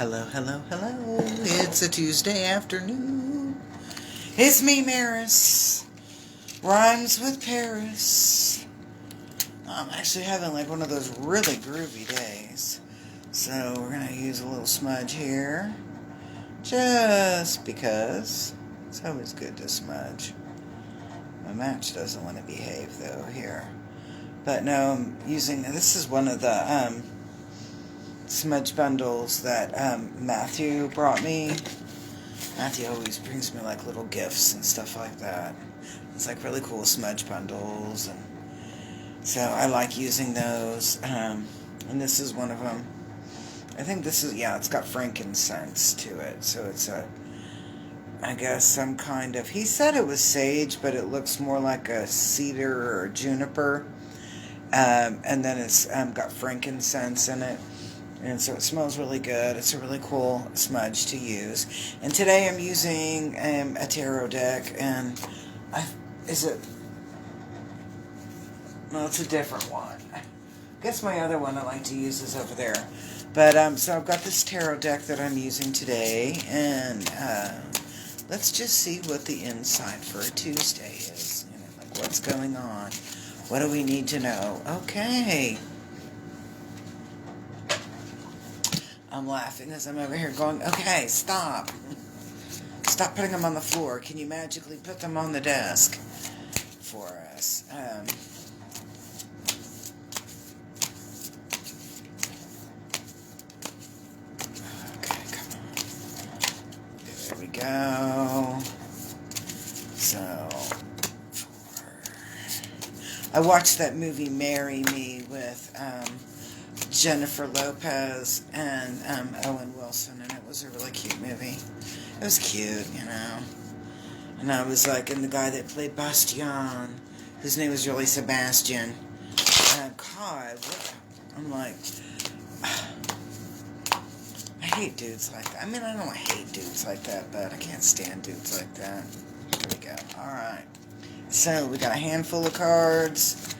Hello, hello, hello. It's a Tuesday afternoon. It's me, Maris. Rhymes with Paris. I'm actually having like one of those really groovy days. So we're going to use a little smudge here. Just because it's always good to smudge. My match doesn't want to behave though here. But no, I'm using, this is one of the smudge bundles that Matthew brought me. Matthew always brings me like little gifts and stuff like that. It's like really cool smudge bundles, and so I like using those. And this is one of them. I think this is, yeah, it's got frankincense to it, so it's I guess some kind of, he said it was sage, but it looks more like a cedar or juniper. And then it's got frankincense in it. And so it smells really good. It's a really cool smudge to use. And today I'm using a tarot deck, and it's a different one. I guess my other one I like to use is over there. But so I've got this tarot deck that I'm using today, and let's just see what the insight for a Tuesday is. You know, like what's going on. What do we need to know? Okay. I'm laughing as I'm over here going, okay, stop. Stop putting them on the floor. Can you magically put them on the desk for us? Okay, come on. There we go. So, I watched that movie Marry Me with Jennifer Lopez and Owen Wilson, and it was a really cute movie. It was cute, you know. And I was like, and the guy that played Bastian, his name was really Sebastian. God, I'm like, I hate dudes like that. I mean, I don't hate dudes like that, but I can't stand dudes like that. Here we go. Alright. So, we got a handful of cards.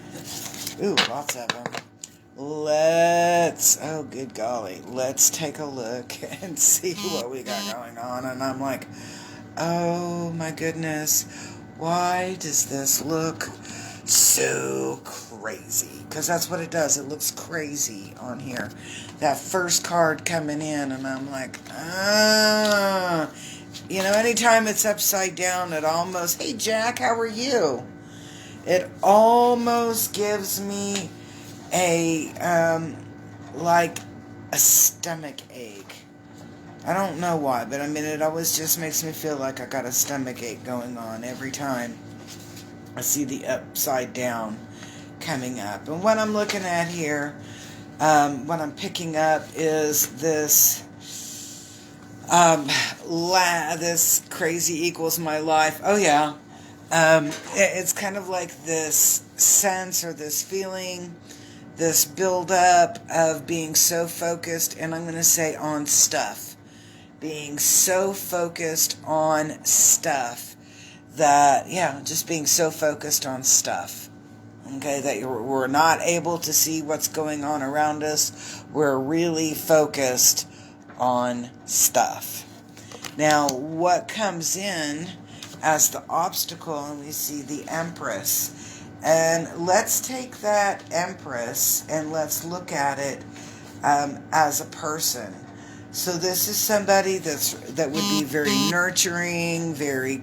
Ooh, lots of them. Oh good golly, let's take a look and see what we got going on. And I'm like, oh my goodness, why does this look so crazy? Because that's what it does, it looks crazy on here. That first card coming in, and I'm like, you know, anytime it's upside down, it almost, hey Jack, how are you? It almost gives me like a stomach ache. I don't know why, but I mean, it always just makes me feel like I got a stomach ache going on every time I see the upside down coming up. And what I'm looking at here, what I'm picking up is this, this crazy equals my life. Oh yeah. It's kind of like this sense or this feeling, this build-up of being so focused, and I'm going to say on stuff. Being so focused on stuff that, yeah, just being so focused on stuff. Okay, that we're not able to see what's going on around us. We're really focused on stuff. Now, what comes in as the obstacle, and we see the Empress. And let's take that Empress and let's look at it as a person. So this is somebody that would be very nurturing, very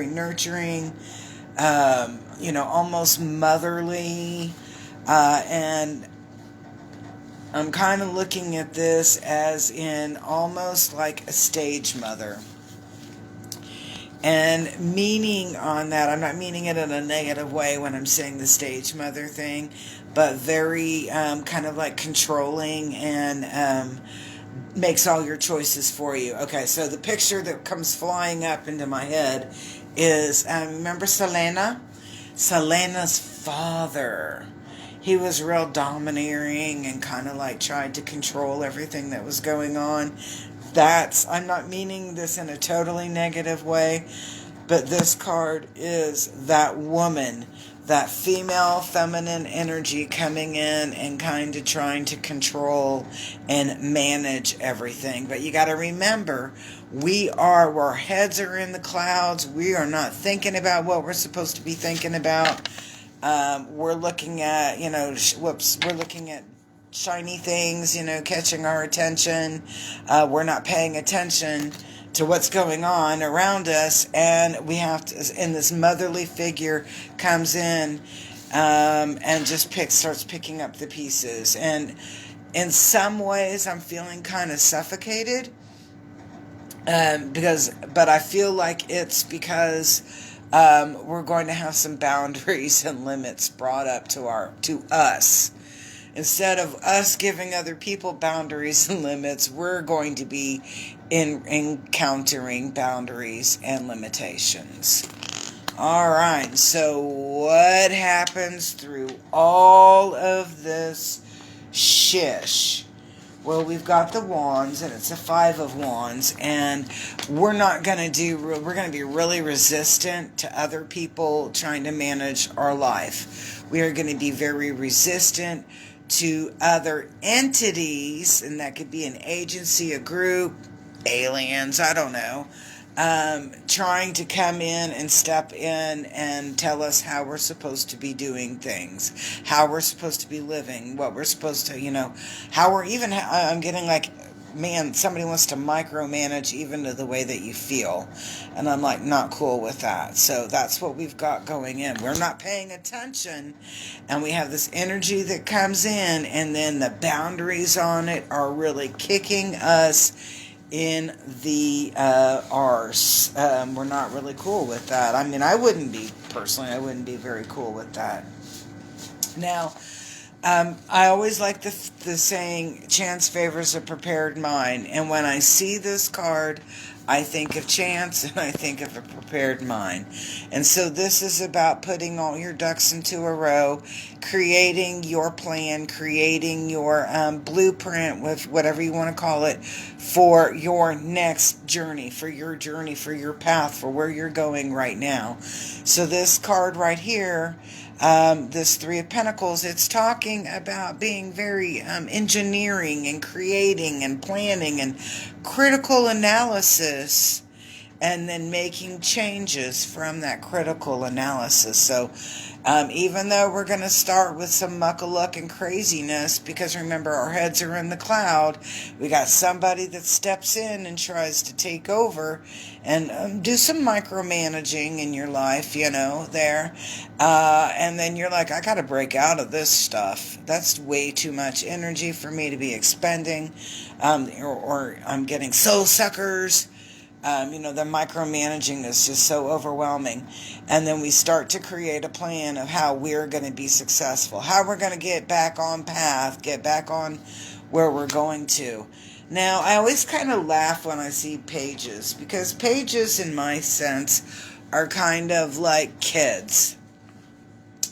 nurturing, almost motherly, and I'm kind of looking at this as in almost like a stage mother. And meaning on that, I'm not meaning it in a negative way when I'm saying the stage mother thing, but very kind of like controlling and makes all your choices for you. Okay, so the picture that comes flying up into my head is, remember Selena? Selena's father. He was real domineering and kind of like tried to control everything that was going on. I'm not meaning this in a totally negative way, but this card is that woman that female feminine energy coming in and kind of trying to control and manage everything. But you got to remember, our heads are in the clouds. We are not thinking about what we're supposed to be thinking about. We're looking at, we're looking at shiny things, catching our attention. We're not paying attention to what's going on around us, and we have to, and this motherly figure comes in and just starts picking up the pieces. And in some ways, I'm feeling kind of suffocated but I feel like it's because we're going to have some boundaries and limits brought up to us. Instead of us giving other people boundaries and limits, we're going to be encountering boundaries and limitations. All right, so what happens through all of this shish? Well, we've got the wands, and it's a 5 of wands, and we're going to be really resistant to other people trying to manage our life. We are going to be very resistant to other entities, and that could be an agency, a group, aliens, I don't know, trying to come in and step in and tell us how we're supposed to be doing things, how we're supposed to be living, what we're supposed to, how we're even, I'm getting like, man, somebody wants to micromanage even to the way that you feel. And I'm like, not cool with that. So that's what we've got going in. We're not paying attention, and we have this energy that comes in, and then the boundaries on it are really kicking us in the arse. We're not really cool with that. I mean, I wouldn't be very cool with that. Now, I always like the saying, chance favors a prepared mind. And when I see this card, I think of chance and I think of a prepared mind. And so this is about putting all your ducks into a row, creating your plan, creating your blueprint, with whatever you want to call it, for your next journey, for your path, for where you're going right now. So this card right here, this 3 of Pentacles, it's talking about being very engineering and creating and planning and critical analysis, and then making changes from that critical analysis. So even though we're going to start with some muck-a-luck and craziness, because remember, our heads are in the cloud, we got somebody that steps in and tries to take over and do some micromanaging in your life, there. And then you're like, I got to break out of this stuff. That's way too much energy for me to be expending. Or I'm getting soul suckers. The micromanaging is just so overwhelming. And then we start to create a plan of how we're going to be successful, how we're going to get back on path, get back on where we're going to. Now, I always kind of laugh when I see pages, because pages, in my sense, are kind of like kids.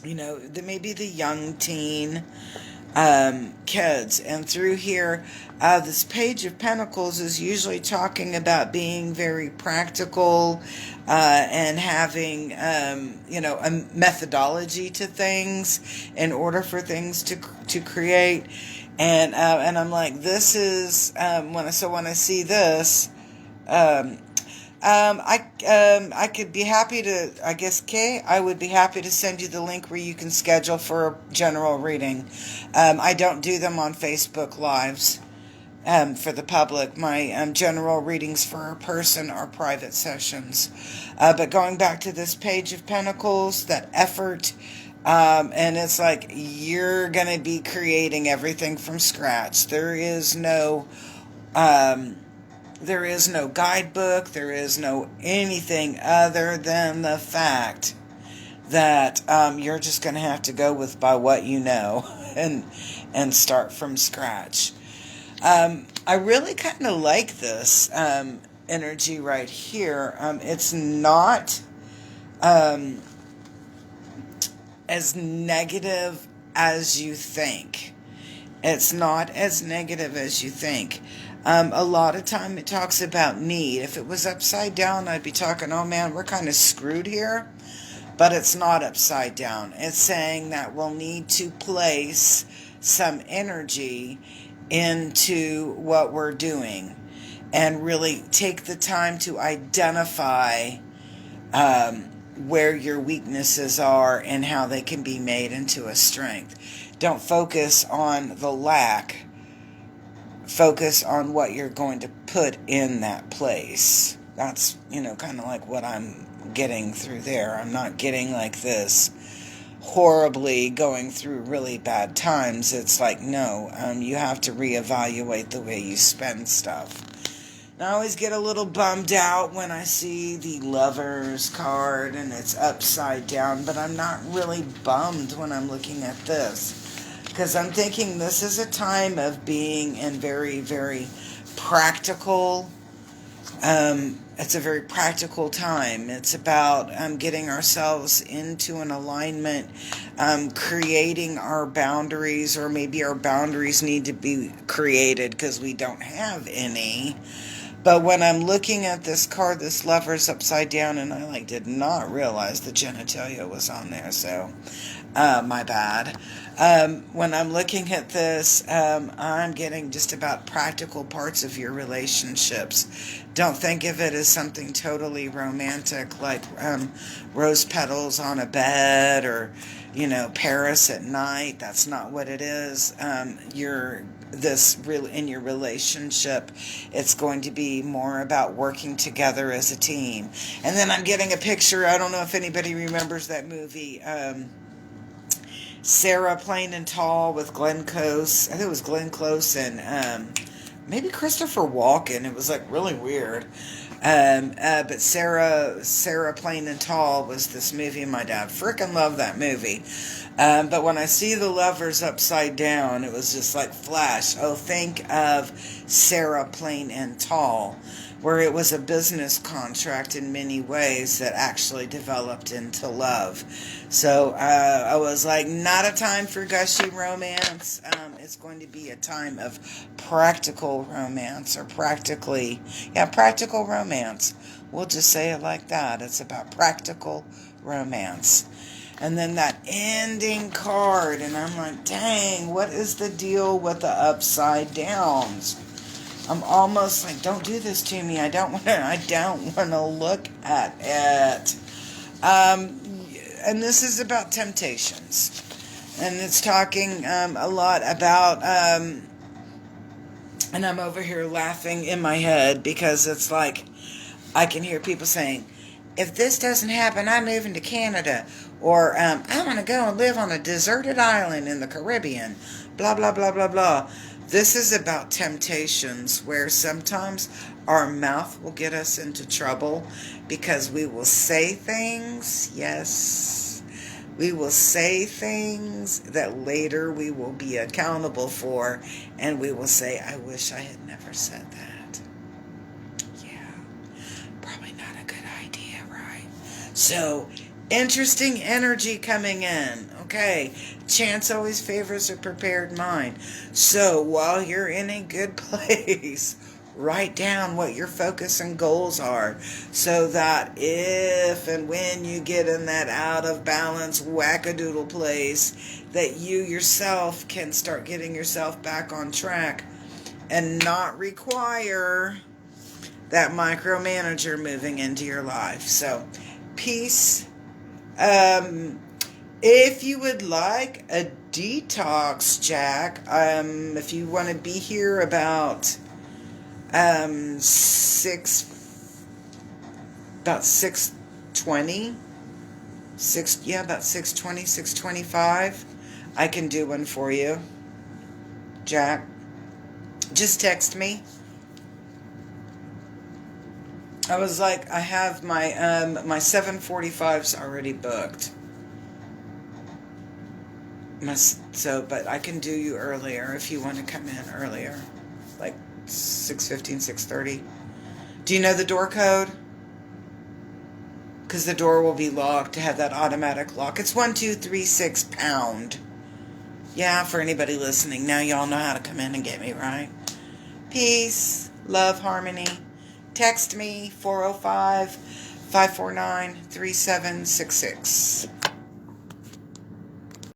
They may be the young teen kids. And through here, this Page of Pentacles is usually talking about being very practical and having, a methodology to things in order for things to create. And I'm like, this is when I see this, I could be happy to, I guess, Kay, I would be happy to send you the link where you can schedule for a general reading. I don't do them on Facebook Lives for the public. My general readings for a person are private sessions. But going back to this Page of Pentacles, that effort, and it's like you're going to be creating everything from scratch. There is no guidebook. There is no anything other than the fact that you're just going to have to go by what you know and start from scratch. I really kind of like this energy right here. It's not as negative as you think. It's not as negative as you think. A lot of time it talks about need. If it was upside down, I'd be talking, oh man, we're kind of screwed here. but it's not upside down. It's saying that we'll need to place some energy into what we're doing and really take the time to identify where your weaknesses are and how they can be made into a strength. Don't focus on the lack. Focus on what you're going to put in that place. That's, kind of like what I'm getting through there. I'm not getting like this horribly going through really bad times. It's like, no, you have to reevaluate the way you spend stuff. And I always get a little bummed out when I see the Lovers card and it's upside down, but I'm not really bummed when I'm looking at this, because I'm thinking this is a time of being in very, very practical. It's a very practical time. It's about getting ourselves into an alignment, creating our boundaries, or maybe our boundaries need to be created because we don't have any. But when I'm looking at this card, this Lover's upside down, and I did not realize the genitalia was on there, so my bad. When I'm looking at this, I'm getting just about practical parts of your relationships. Don't think of it as something totally romantic like rose petals on a bed or, Paris at night. That's not what it is. In your relationship, it's going to be more about working together as a team. And then I'm getting a picture. I don't know if anybody remembers that movie, Sarah Plain and Tall with Glenn Close. I think it was Glenn Close and maybe Christopher Walken. It was really weird. But Sarah Plain and Tall was this movie, and my dad frickin' loved that movie. But when I see the Lovers upside down, it was just like flash. Oh, think of Sarah Plain and Tall, where it was a business contract in many ways that actually developed into love. So I was like, not a time for gushy romance. It's going to be a time of practical romance, or practical romance. We'll just say it like that. It's about practical romance. And then that ending card, and I'm like, dang, what is the deal with the upside downs? I'm almost like, don't do this to me. I don't want to look at it. And this is about temptations. And it's talking a lot about, and I'm over here laughing in my head because it's like, I can hear people saying, if this doesn't happen, I'm moving to Canada. Or, I want to go and live on a deserted island in the Caribbean. Blah, blah, blah, blah, blah. This is about temptations where sometimes our mouth will get us into trouble because we will say things, yes, we will say things that later we will be accountable for, and we will say, I wish I had never said that. Yeah, probably not a good idea, right? So, interesting energy coming in. Okay, chance always favors a prepared mind. So while you're in a good place, write down what your focus and goals are so that if and when you get in that out of balance wackadoodle place, that you yourself can start getting yourself back on track and not require that micromanager moving into your life. So, peace. If you would like a detox, Jack, if you want to be here about 6:20, about 6:20, 6:25, I can do one for you, Jack. Just text me. I was like, I have my 7:45's already booked. But I can do you earlier if you want to come in earlier, like 6:15, 6:30. Do you know the door code? Because the door will be locked to have that automatic lock. It's 1236 pound. Yeah, for anybody listening, now y'all know how to come in and get me, right? Peace, love, harmony. Text me, 405 549-3766.